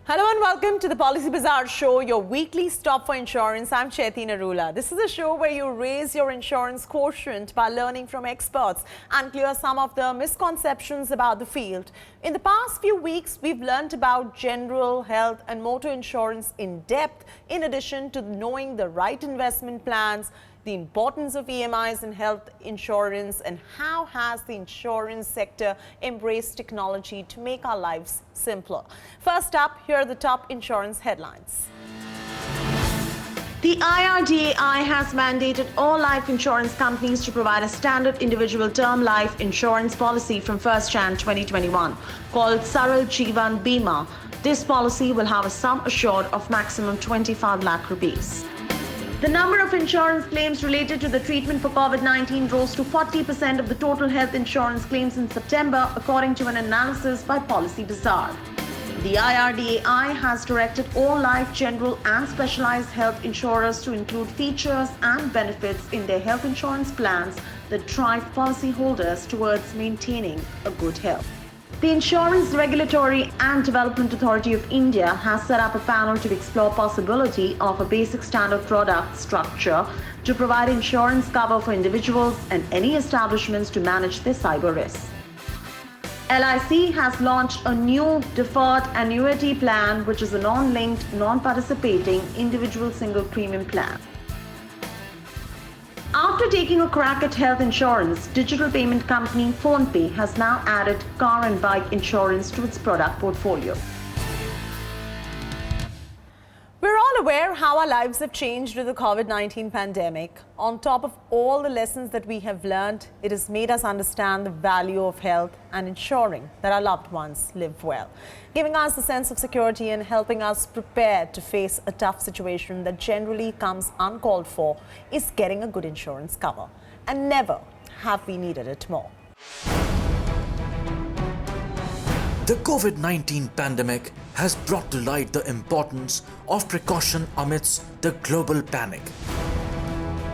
Hello and welcome to the Policy Bazaar show, your weekly stop for insurance. I'm Chaiti Narula. This is a show where you raise your insurance quotient by learning from experts and clear some of the misconceptions about the field. In the past few weeks, we've learned about general health and motor insurance in depth, in addition to knowing the right investment plans, the importance of EMIs in health insurance, and how has the insurance sector embraced technology to make our lives simpler. First up, here are the top insurance headlines. The IRDAI has mandated all life insurance companies to provide a standard individual term life insurance policy from 1st Jan 2021 called Saral Jeevan Bima. This policy will have a sum assured of maximum 25 lakh rupees. The number of insurance claims related to the treatment for COVID-19 rose to 40% of the total health insurance claims in September, according to an analysis by Policy Bazaar. The IRDAI has directed all life, general and specialized health insurers to include features and benefits in their health insurance plans that drive policyholders towards maintaining a good health. The Insurance Regulatory and Development Authority of India has set up a panel to explore possibility of a basic standard product structure to provide insurance cover for individuals and any establishments to manage their cyber risks. LIC has launched a new deferred annuity plan, which is a non-linked, non-participating individual single premium plan. After taking a crack at health insurance, digital payment company PhonePe has now added car and bike insurance to its product portfolio. We're all aware how our lives have changed with the COVID-19 pandemic. On top of all the lessons that we have learned, it has made us understand the value of health and ensuring that our loved ones live well, giving us a sense of security and helping us prepare to face a tough situation that generally comes uncalled for is getting a good insurance cover. And never have we needed it more. The COVID-19 pandemic has brought to light the importance of precaution amidst the global panic.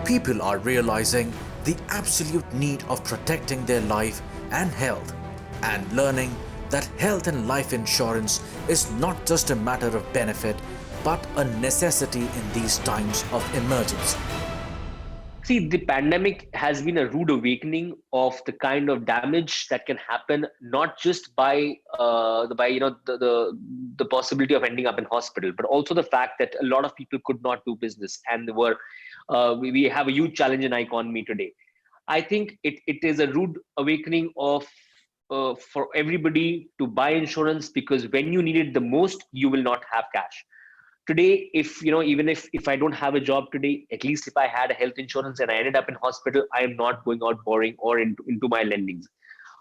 People are realizing the absolute need of protecting their life and health and learning that health and life insurance is not just a matter of benefit but a necessity in these times of emergency. See, the pandemic has been a rude awakening of the kind of damage that can happen, not just by the possibility of ending up in hospital, but also the fact that a lot of people could not do business, and we have a huge challenge in our economy today. I think it is a rude awakening of for everybody to buy insurance, because when you need it the most, you will not have cash. Today, even if I don't have a job today, at least if I had a health insurance and I ended up in hospital, I am not going out borrowing or into my lendings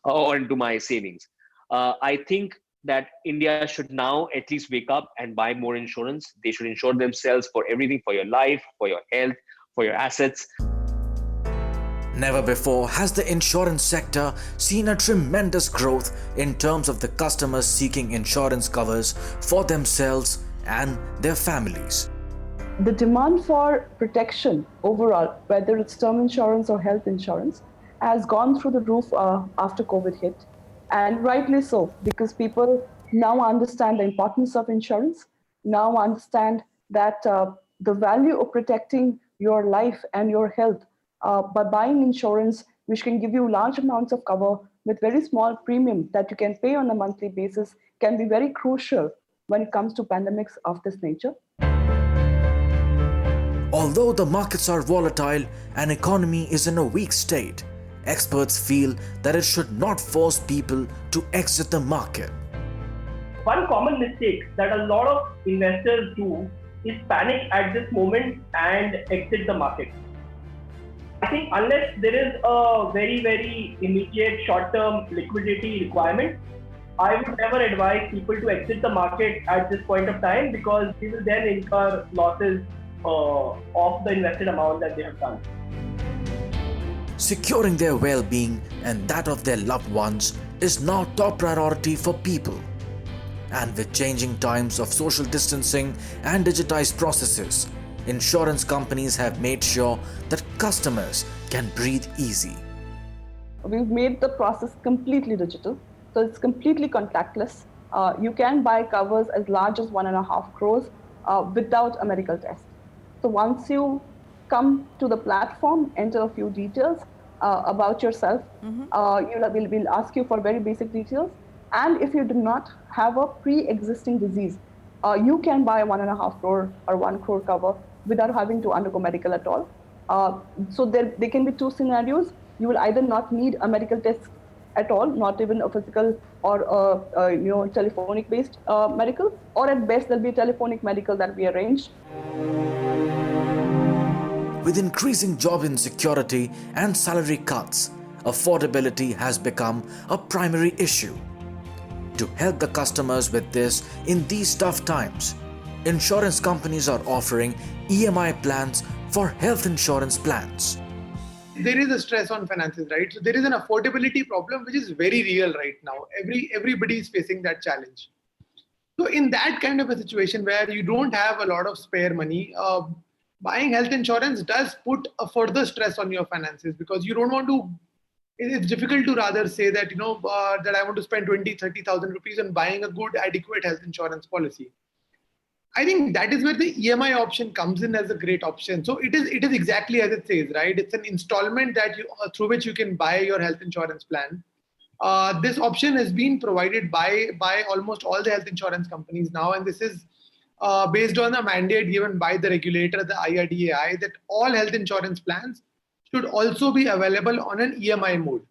or into my savings. I think that India should now at least wake up and buy more insurance. They should insure themselves for everything, for your life, for your health, for your assets. Never before has the insurance sector seen a tremendous growth in terms of the customers seeking insurance covers for themselves and their families. The demand for protection overall, whether it's term insurance or health insurance, has gone through the roof after COVID hit. And rightly so, because people now understand the importance of insurance, now understand that the value of protecting your life and your health by buying insurance, which can give you large amounts of cover with very small premium that you can pay on a monthly basis, can be very crucial when it comes to pandemics of this nature. Although the markets are volatile and economy is in a weak state, experts feel that it should not force people to exit the market. One common mistake that a lot of investors do is panic at this moment and exit the market. I think unless there is a very, very immediate short-term liquidity requirement, I would never advise people to exit the market at this point of time, because they will then incur losses of the invested amount that they have done. Securing their well-being and that of their loved ones is now top priority for people. And with changing times of social distancing and digitized processes, insurance companies have made sure that customers can breathe easy. We've made the process completely digital. So it's completely contactless. you can buy covers as large as 1.5 crores without a medical test. So once you come to the platform, enter a few details about yourself. We'll ask you for very basic details. And if you do not have a pre-existing disease, you can buy a 1.5 crore or 1 crore cover without having to undergo medical at all. So there can be two scenarios. You will either not need a medical test at all, not even a physical or telephonic based medical, or at best there'll be a telephonic medical that we arrange. With increasing job insecurity and salary cuts, affordability has become a primary issue. To help the customers with this in these tough times, insurance companies are offering EMI plans for health insurance plans. There is a stress on finances, right? So there is an affordability problem which is very real right now. Everybody is facing that challenge. So in that kind of a situation where you don't have a lot of spare money, buying health insurance does put a further stress on your finances, because you don't want to. It's difficult to rather say that that I want to spend 20,000-30,000 rupees on buying a good, adequate health insurance policy. I think that is where the EMI option comes in as a great option. So it is exactly as it says, right? It's an installment that through which you can buy your health insurance plan. This option has been provided by almost all the health insurance companies now, and this is based on a mandate given by the regulator, the IRDAI, that all health insurance plans should also be available on an EMI mode.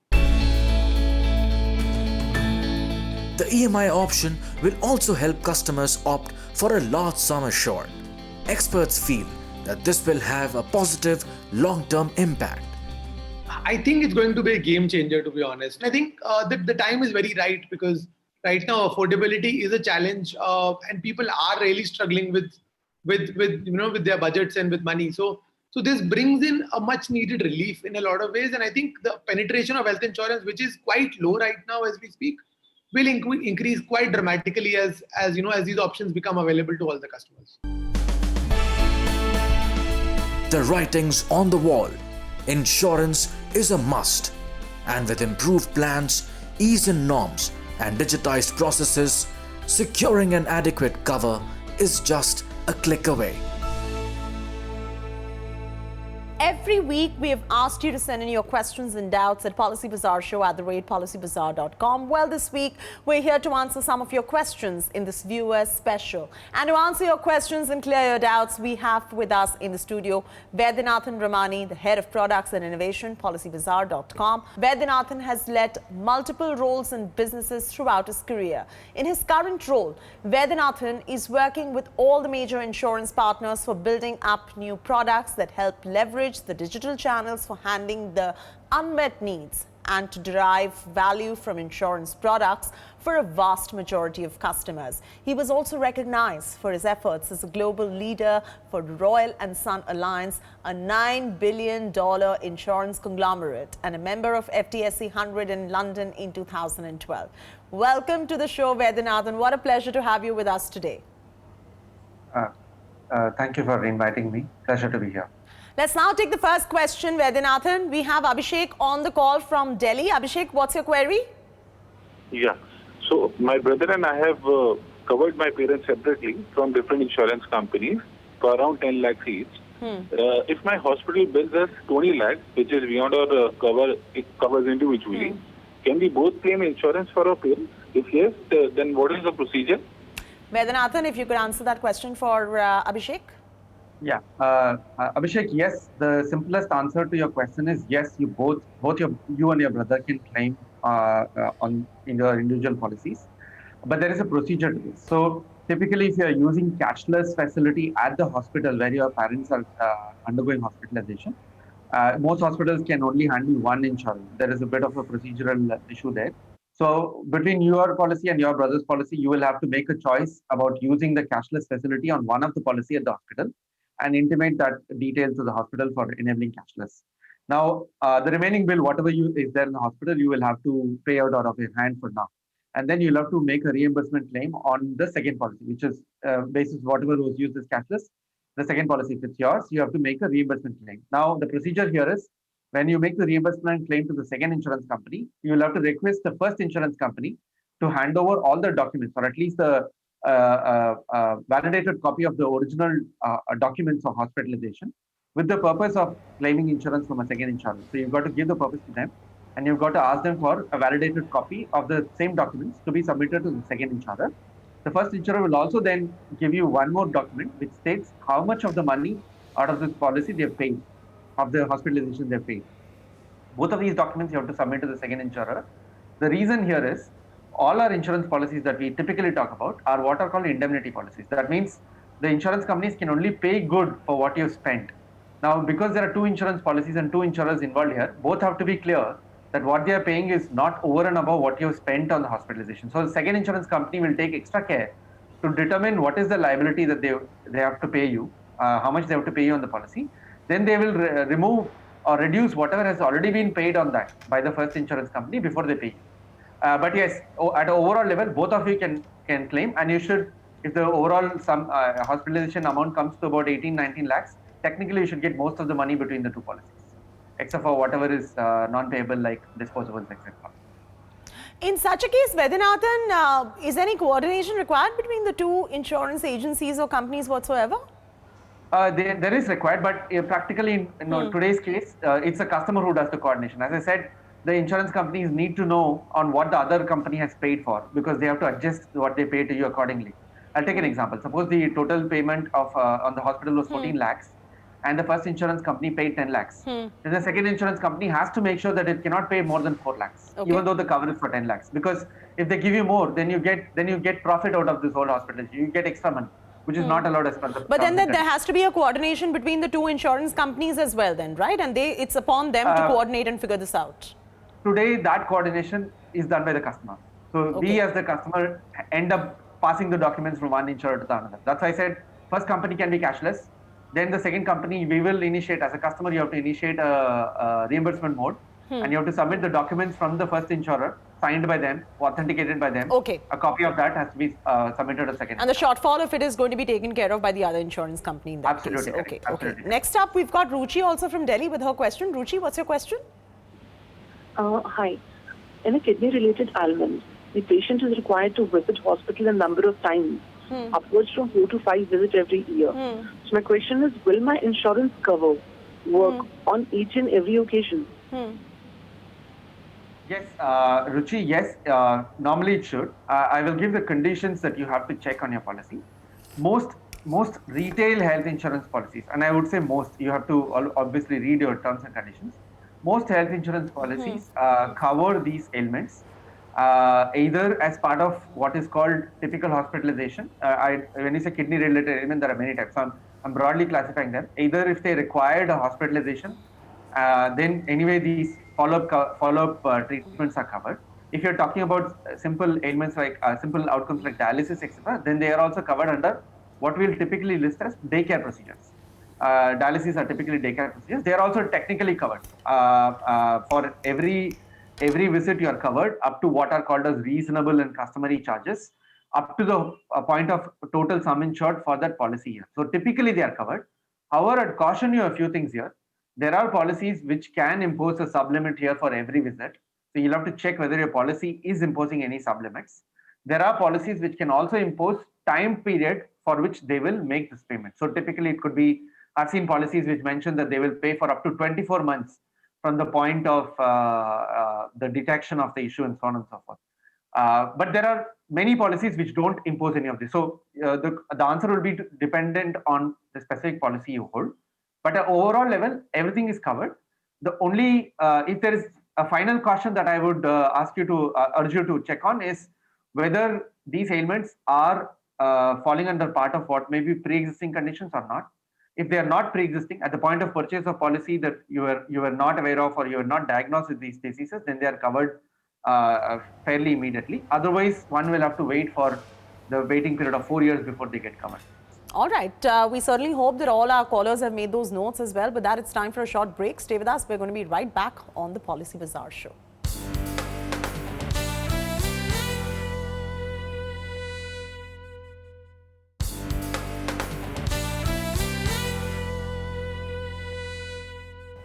The EMI option will also help customers opt for a large sum assured. Experts feel that this will have a positive long-term impact. I think it's going to be a game changer, to be honest. I think that the time is very right, because right now affordability is a challenge, and people are really struggling with their budgets and with money. So this brings in a much needed relief in a lot of ways, and I think the penetration of health insurance, which is quite low right now as we speak, will increase quite dramatically as these options become available to all the customers. The writing's on the wall. Insurance is a must, and with improved plans, ease in norms, and digitized processes, securing an adequate cover is just a click away. Every week, we have asked you to send in your questions and doubts at policybazar@policybazaar.com. Well, this week, we're here to answer some of your questions in this viewer's special. And to answer your questions and clear your doubts, we have with us in the studio Vaidyanathan Ramani, the Head of Products and Innovation, policybazar.com. Vaidyanathan has led multiple roles in businesses throughout his career. In his current role, Vaidyanathan is working with all the major insurance partners for building up new products that help leverage the digital channels for handling the unmet needs and to derive value from insurance products for a vast majority of customers. He was also recognized for his efforts as a global leader for Royal & Son Alliance, a $9 billion insurance conglomerate, and a member of FTSE 100 in London in 2012. Welcome to the show, Vaidyanathan. What a pleasure to have you with us today. Thank you for inviting me. Pleasure to be here. Let's now take the first question, Vaidyanathan. We have Abhishek on the call from Delhi. Abhishek, what's your query? Yeah. So my brother and I have covered my parents separately from different insurance companies for around 10 lakhs each. If my hospital bills us 20 lakhs, which is beyond our cover, it covers individually, can we both claim insurance for our parents? If yes, then what is the procedure? Vaidyanathan, if you could answer that question for Abhishek. Yeah, Abhishek, yes. The simplest answer to your question is yes. You and your brother can claim in your individual policies, but there is a procedure to this. So typically, if you are using cashless facility at the hospital where your parents are undergoing hospitalization, most hospitals can only handle one insurance. There is a bit of a procedural issue there. So between your policy and your brother's policy, you will have to make a choice about using the cashless facility on one of the policy at the hospital and intimate that detail to the hospital for enabling cashless. Now, the remaining bill, whatever is there in the hospital, you will have to pay out of your hand for now. And then you'll have to make a reimbursement claim on the second policy, which is basis whatever was used as cashless. The second policy, if it's yours, you have to make a reimbursement claim. Now, the procedure here is when you make the reimbursement claim to the second insurance company, you will have to request the first insurance company to hand over all the documents, or at least the validated copy of the original documents of hospitalization, with the purpose of claiming insurance from a second insurer. So you've got to give the purpose to them, and you've got to ask them for a validated copy of the same documents to be submitted to the second insurer. The first insurer will also then give you one more document which states how much of the money out of this policy they've paid, of the hospitalization they've paid. Both of these documents you have to submit to the second insurer. The reason here is all our insurance policies that we typically talk about are what are called indemnity policies. That means the insurance companies can only pay good for what you've spent. Now, because there are two insurance policies and two insurers involved here, both have to be clear that what they are paying is not over and above what you have spent on the hospitalization. So the second insurance company will take extra care to determine what is the liability that they have to pay you, how much they have to pay you on the policy. Then they will remove or reduce whatever has already been paid on that by the first insurance company before they pay you. But yes, at an overall level, both of you can claim, and you should, if the overall hospitalization amount comes to about 18-19 lakhs, technically you should get most of the money between the two policies, except for whatever is non-payable like disposables, etc. In such a case, Vaidyanathan, is any coordination required between the two insurance agencies or companies whatsoever? There is required, but practically in today's case, it's the customer who does the coordination. As I said, the insurance companies need to know on what the other company has paid for, because they have to adjust what they pay to you accordingly. I'll take an example. Suppose the total payment of on the hospital was 14 lakhs, and the first insurance company paid 10 lakhs. Then the second insurance company has to make sure that it cannot pay more than 4 lakhs, even though the cover is for 10 lakhs. Because if they give you more, then you get profit out of this whole hospital. You get extra money, which is not allowed as per the. But then there has to be a coordination between the two insurance companies as well, then, right? And it's upon them to coordinate and figure this out. Today, that coordination is done by the customer. So we as the customer end up passing the documents from one insurer to the another. That's why I said first company can be cashless. Then the second company, we will initiate, as a customer, you have to initiate a reimbursement mode, and you have to submit the documents from the first insurer, signed by them, authenticated by them. Okay. A copy of that has to be submitted to second. And the shortfall of it is going to be taken care of by the other insurance company in that Absolutely. case. Okay. Absolutely. Okay. Next up, we've got Ruchi also from Delhi with her question. Ruchi, what's your question? Hi. In a kidney-related ailment, the patient is required to visit hospital a number of times, upwards from 4 to 5 visits every year. So my question is, will my insurance cover work on each and every occasion? Yes, Ruchi, yes, normally it should. I will give the conditions that you have to check on your policy. Most retail health insurance policies, and I would say most, you have to obviously read your terms and conditions. Most health insurance policies cover these ailments either as part of what is called typical hospitalization. When you say kidney-related ailment, there are many types. So I'm broadly classifying them. Either if they required a hospitalization, then anyway these follow-up treatments are covered. If you're talking about simple ailments like simple outcomes like dialysis, etc., then they are also covered under what we'll typically list as daycare procedures. Dialysis are typically daycare procedures. They are also technically covered. For every visit, you are covered up to what are called as reasonable and customary charges, up to the point of total sum insured for that policy year. So typically they are covered. However, I'd caution you a few things here. There are policies which can impose a sublimit here for every visit. So you'll have to check whether your policy is imposing any sublimits. There are policies which can also impose time period for which they will make this payment. So typically it could be, I've seen policies which mention that they will pay for up to 24 months from the point of the detection of the issue and so on and so forth. But there are many policies which don't impose any of this. So the answer will be dependent on the specific policy you hold. But at overall level, everything is covered. The only, if there is a final caution that I would ask you to, urge you to check on is whether these ailments are falling under part of what may be pre-existing conditions or not. If they are not pre-existing, at the point of purchase of policy that you were not aware of or you were not diagnosed with these diseases, then they are covered fairly immediately. Otherwise, one will have to wait for the waiting period of 4 years before they get covered. All right. We certainly hope that all our callers have made those notes as well. But that it's time for a short break. Stay with us. We're going to be right back on the Policy Bazaar show.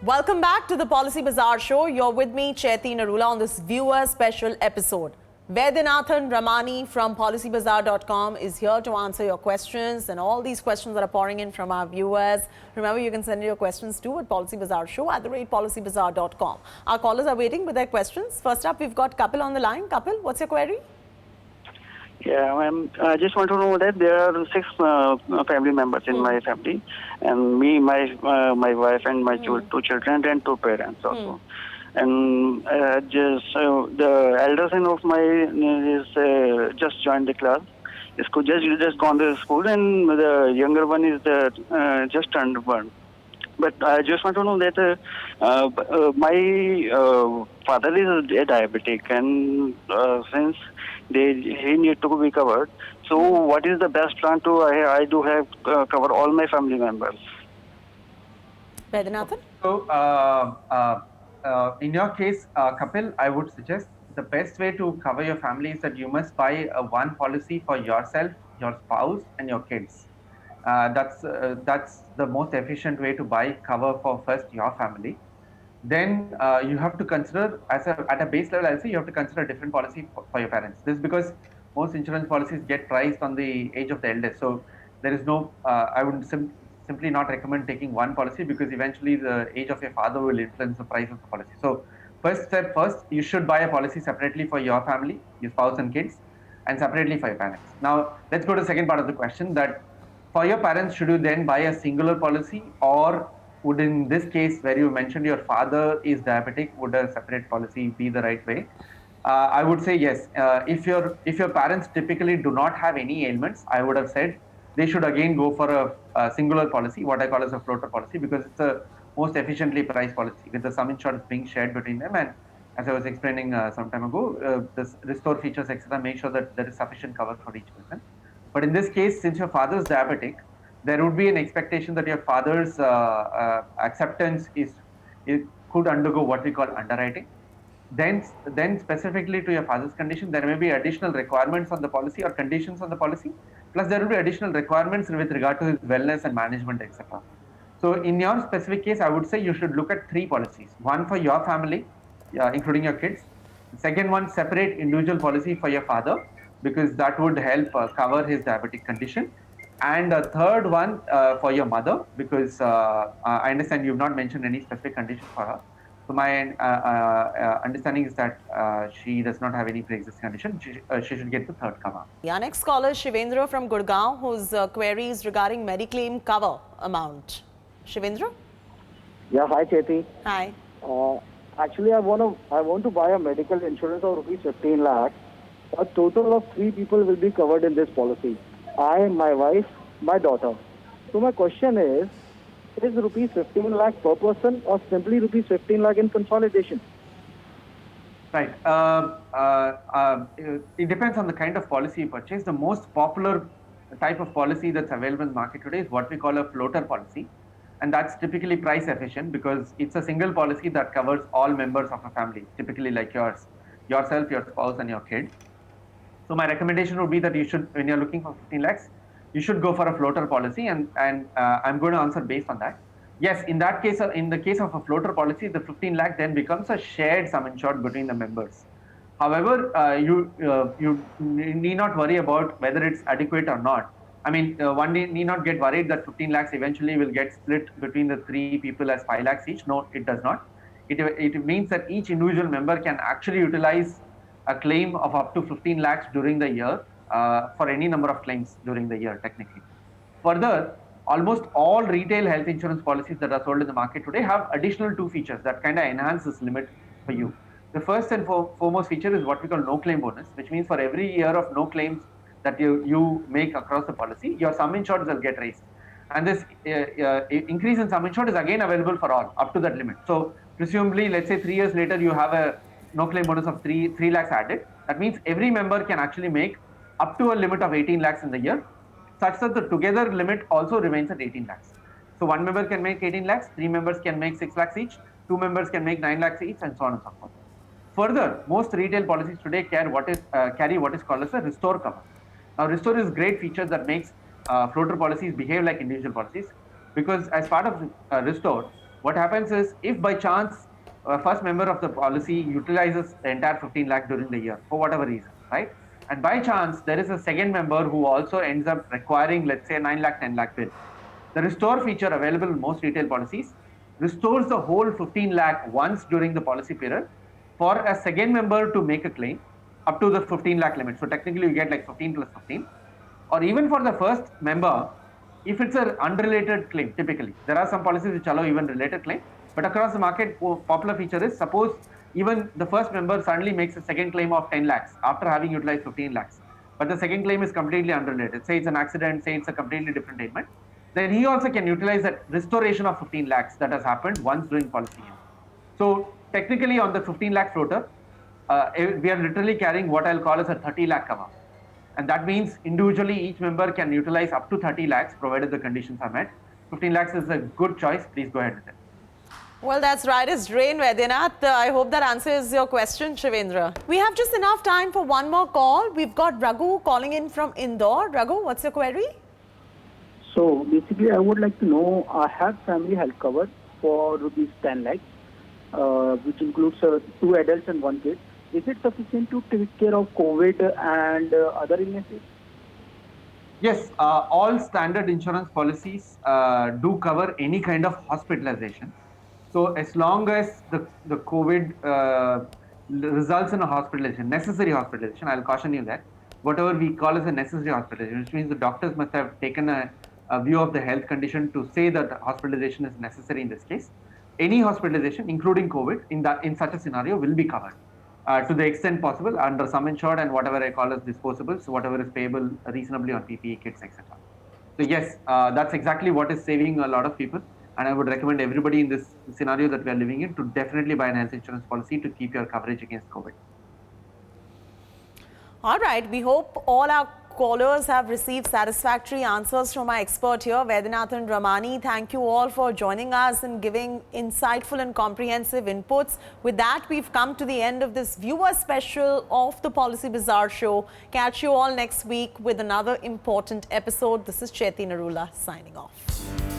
Welcome back to the Policy Bazaar show. You're with me, Chaiti Narula, on this viewer special episode. Vaidyanathan Ramani from PolicyBazaar.com is here to answer your questions and all these questions that are pouring in from our viewers. Remember, you can send your questions to at PolicyBazaar@PolicyBazaar.com. Our callers are waiting with their questions. First up, we've got Kapil on the line. Kapil, what's your query? Yeah, I just want to know that there are 6 family members in my family, and me, my wife, and my 2 children, and 2 parents also. And the elder son of my is just joined the class. Just gone to school, and the younger one is just turned 1. But I just want to know that my father is a diabetic, and since he need to be covered, so what is the best plan to I do have cover all my family members? Vaidyanathan? So, in your case, Kapil, I would suggest the best way to cover your family is that you must buy one policy for yourself, your spouse, and your kids. That's the most efficient way to buy cover for first your family. Then you have to consider at a base level. I'll say you have to consider a different policy for your parents. This is because most insurance policies get priced on the age of the eldest. So there is no. I would simply not recommend taking one policy because eventually the age of your father will influence the price of the policy. So first, you should buy a policy separately for your family, your spouse and kids, and separately for your parents. Now let's go to the second part of the question. That for your parents, should you then buy a singular policy, or would, in this case where you mentioned your father is diabetic, would a separate policy be the right way? I would say yes. If your parents typically do not have any ailments, I would have said they should again go for a singular policy, what I call as a floater policy, because it's a most efficiently priced policy with the sum insurance being shared between them. And as I was explaining some time ago, this restore features, etc., make sure that there is sufficient cover for each person. But in this case, since your father is diabetic, there would be an expectation that your father's acceptance could undergo what we call underwriting. Then specifically to your father's condition, there may be additional requirements on the policy or conditions on the policy. Plus, there will be additional requirements with regard to his wellness and management, etc. So, in your specific case, I would say you should look at 3 policies. One for your family, including your kids. The second one, separate individual policy for your father, because that would help cover his diabetic condition. And a third one for your mother, because I understand you've not mentioned any specific condition for her. So my understanding is that she does not have any pre-existing condition. She should get the third cover. Our next caller is Shivendra from Gurgaon, whose query is regarding Mediclaim cover amount. Shivendra? Yeah, hi Cheti. Hi. Actually, I want to buy a medical insurance of rupees 15 lakhs. A total of 3 people will be covered in this policy. I, my wife, my daughter. So my question is rupees 15 lakh per person or simply rupees 15 lakh in consolidation? Right. It depends on the kind of policy you purchase. The most popular type of policy that's available in the market today is what we call a floater policy. And that's typically price efficient because it's a single policy that covers all members of a family, typically like yourself, your spouse, and your kid. So my recommendation would be that you should, when you're looking for 15 lakhs, you should go for a floater policy, and I'm going to answer based on that. Yes, in that case, in the case of a floater policy, the 15 lakh then becomes a shared sum insured between the members. However, you need not worry about whether it's adequate or not. I mean, one need not get worried that 15 lakhs eventually will get split between the 3 people as 5 lakhs each. No, it does not. It means that each individual member can actually utilize a claim of up to 15 lakhs during the year for any number of claims during the year, technically. Further, almost all retail health insurance policies that are sold in the market today have additional 2 features that kind of enhance this limit for you. The first and foremost feature is what we call no claim bonus, which means for every year of no claims that you make across the policy, your sum insured will get raised. And this increase in sum insured is again available for all up to that limit. So presumably, let's say 3 years later, you have a no claim bonus of 3 lakhs added. That means every member can actually make up to a limit of 18 lakhs in the year, such that the together limit also remains at 18 lakhs. So one member can make 18 lakhs, 3 members can make 6 lakhs each, 2 members can make 9 lakhs each, and so on and so forth. Further, most retail policies today carry what is called as a restore cover. Now, restore is a great feature that makes floater policies behave like individual policies, because as part of restore, what happens is if by chance first member of the policy utilizes the entire 15 lakh during the year for whatever reason, right? And by chance, there is a second member who also ends up requiring, let's say, 9 lakh, 10 lakh bill. The restore feature available in most retail policies restores the whole 15 lakh once during the policy period for a second member to make a claim up to the 15 lakh limit. So technically you get like 15 plus 15. Or even for the first member, if it's an unrelated claim, typically. There are some policies which allow even related claim. But across the market, popular feature is suppose even the first member suddenly makes a second claim of 10 lakhs after having utilized 15 lakhs. But the second claim is completely unrelated. Say it's an accident, say it's a completely different ailment. Then he also can utilize that restoration of 15 lakhs that has happened once during policy year. So technically on the 15 lakh floater, we are literally carrying what I'll call as a 30 lakh cover. And that means individually each member can utilize up to 30 lakhs provided the conditions are met. 15 lakhs is a good choice. Please go ahead with it. Well, that's right as rain, Vaidyanath. I hope that answers your question, Shivendra. We have just enough time for one more call. We've got Raghu calling in from Indore. Raghu, what's your query? So basically, I would like to know, I have family health cover for rupees 10 lakhs, which includes 2 adults and 1 kid. Is it sufficient to take care of COVID and other illnesses? Yes, all standard insurance policies do cover any kind of hospitalization. So as long as the COVID results in a hospitalization, necessary hospitalization, I'll caution you that, whatever we call as a necessary hospitalization, which means the doctors must have taken a view of the health condition to say that hospitalization is necessary in this case. Any hospitalization, including COVID, in such a scenario will be covered to the extent possible under sum insured and whatever I call as disposables, whatever is payable reasonably on PPE kits, etc. So yes, that's exactly what is saving a lot of people. And I would recommend everybody in this scenario that we are living in to definitely buy an health insurance policy to keep your coverage against COVID. All right. We hope all our callers have received satisfactory answers from our expert here, Vaidyanathan Ramani. Thank you all for joining us and giving insightful and comprehensive inputs. With that, we've come to the end of this viewer special of the Policy Bazaar show. Catch you all next week with another important episode. This is Chaiti Narula signing off.